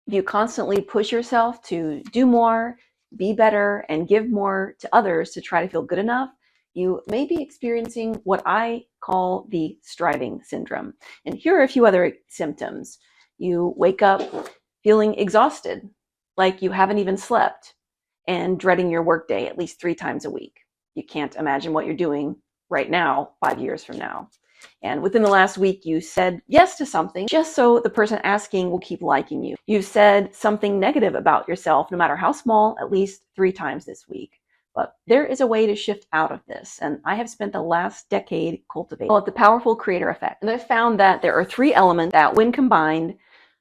If you constantly push yourself to do more, be better, and give more to others to try to feel good enough, you may be experiencing what I call the striving syndrome. And here are a few other symptoms. You wake up feeling exhausted, like you haven't even slept, and dreading your workday at least 3 times a week. You can't imagine what you're doing right now, 5 years from now. And within the last week, you said yes to something just so the person asking will keep liking you. You've said something negative about yourself, no matter how small, at least 3 times this week. But there is a way to shift out of this, and I have spent the last decade cultivating the powerful creator effect. And I've found that there are 3 elements that, when combined,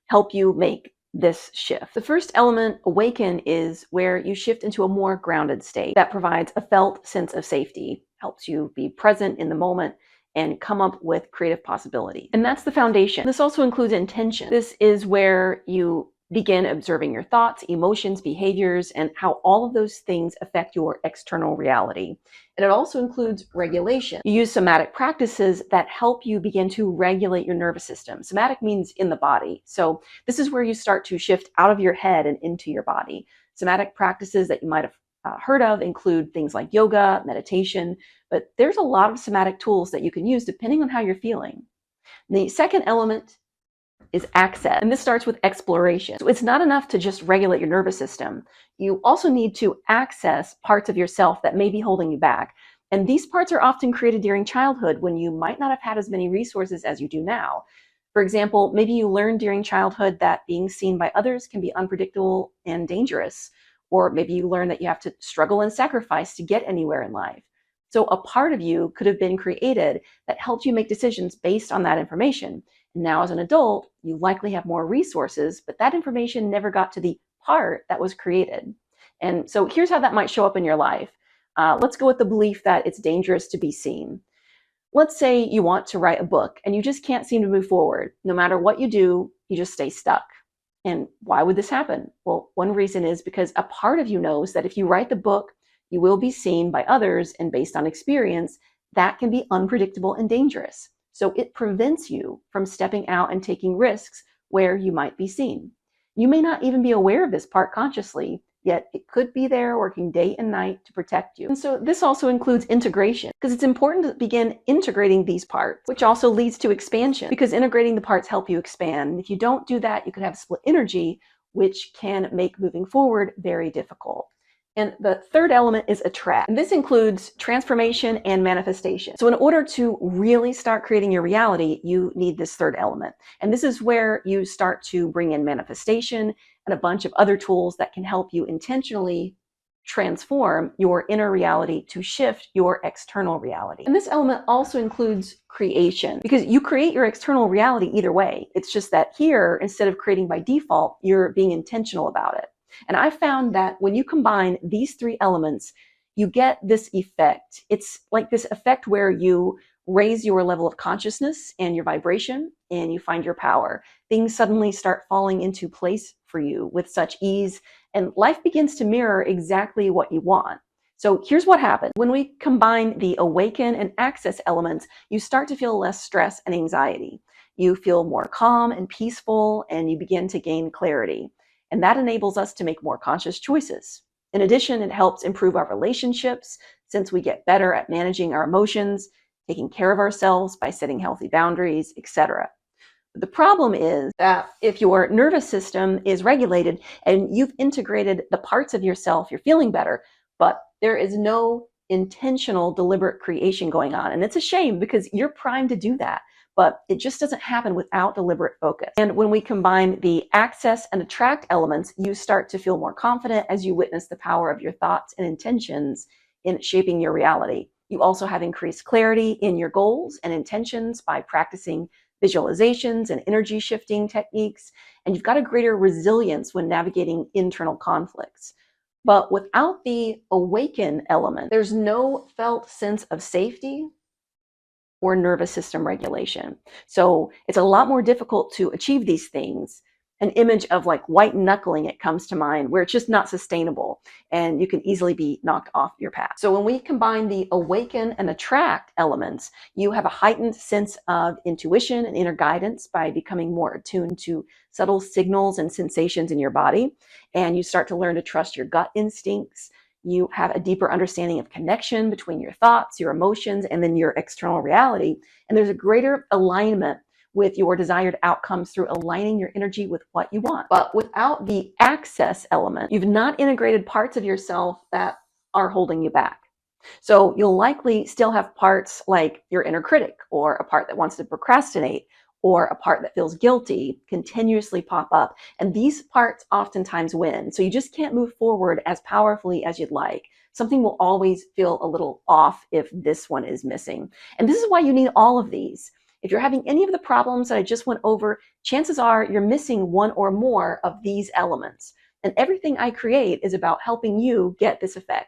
help you make this shift. The first element, awaken, is where you shift into a more grounded state that provides a felt sense of safety, helps you be present in the moment, and come up with creative possibility. And that's the foundation. This also includes intention. This is where you begin observing your thoughts, emotions, behaviors, and how all of those things affect your external reality. And it also includes regulation. You use somatic practices that help you begin to regulate your nervous system. Somatic means in the body. So this is where you start to shift out of your head and into your body. Somatic practices that you might have heard of include things like yoga, meditation, but there's a lot of somatic tools that you can use depending on how you're feeling. The second element is access, and this starts with exploration. So it's not enough to just regulate your nervous system. You also need to access parts of yourself that may be holding you back. And these parts are often created during childhood when you might not have had as many resources as you do now. For example, maybe you learned during childhood that being seen by others can be unpredictable and dangerous. Or maybe you learn that you have to struggle and sacrifice to get anywhere in life. So a part of you could have been created that helped you make decisions based on that information. And now as an adult, you likely have more resources, but that information never got to the part that was created. And so here's how that might show up in your life. Let's go with the belief that it's dangerous to be seen. Let's say you want to write a book and you just can't seem to move forward. No matter what you do, you just stay stuck. And why would this happen? Well, one reason is because a part of you knows that if you write the book, you will be seen by others, and based on experience, that can be unpredictable and dangerous. So it prevents you from stepping out and taking risks where you might be seen. You may not even be aware of this part consciously, yet it could be there working day and night to protect you. And so this also includes integration, because it's important to begin integrating these parts, which also leads to expansion, because integrating the parts help you expand. If you don't do that, you could have split energy, which can make moving forward very difficult. And the third element is attract. And this includes transformation and manifestation. So in order to really start creating your reality, you need this third element. And this is where you start to bring in manifestation and a bunch of other tools that can help you intentionally transform your inner reality to shift your external reality. And this element also includes creation, because you create your external reality either way. It's just that here, instead of creating by default, you're being intentional about it. And I found that when you combine these 3 elements, you get this effect. It's like this effect where you raise your level of consciousness and your vibration, and you find your power. Things suddenly start falling into place for you with such ease, and life begins to mirror exactly what you want. So here's what happens. When we combine the awaken and access elements, you start to feel less stress and anxiety. You feel more calm and peaceful, and you begin to gain clarity. And that enables us to make more conscious choices. In addition, it helps improve our relationships since we get better at managing our emotions, taking care of ourselves by setting healthy boundaries, etc. But the problem is that if your nervous system is regulated and you've integrated the parts of yourself, you're feeling better, but there is no intentional, deliberate creation going on. And it's a shame because you're primed to do that. But it just doesn't happen without deliberate focus. And when we combine the access and attract elements, you start to feel more confident as you witness the power of your thoughts and intentions in shaping your reality. You also have increased clarity in your goals and intentions by practicing visualizations and energy shifting techniques, and you've got a greater resilience when navigating internal conflicts. But without the awaken element, there's no felt sense of safety or nervous system regulation. So it's a lot more difficult to achieve these things. an image of like white knuckling, it comes to mind, where it's just not sustainable and you can easily be knocked off your path. So when we combine the awaken and attract elements, you have a heightened sense of intuition and inner guidance by becoming more attuned to subtle signals and sensations in your body. And you start to learn to trust your gut instincts. You have a deeper understanding of connection between your thoughts, your emotions, and then your external reality. And there's a greater alignment with your desired outcomes through aligning your energy with what you want. But without the access element, you've not integrated parts of yourself that are holding you back. So you'll likely still have parts like your inner critic, or a part that wants to procrastinate, or a part that feels guilty continuously pop up. And these parts oftentimes win. So you just can't move forward as powerfully as you'd like. Something will always feel a little off if this one is missing. And this is why you need all of these. If you're having any of the problems that I just went over, chances are you're missing one or more of these elements. And everything I create is about helping you get this effect.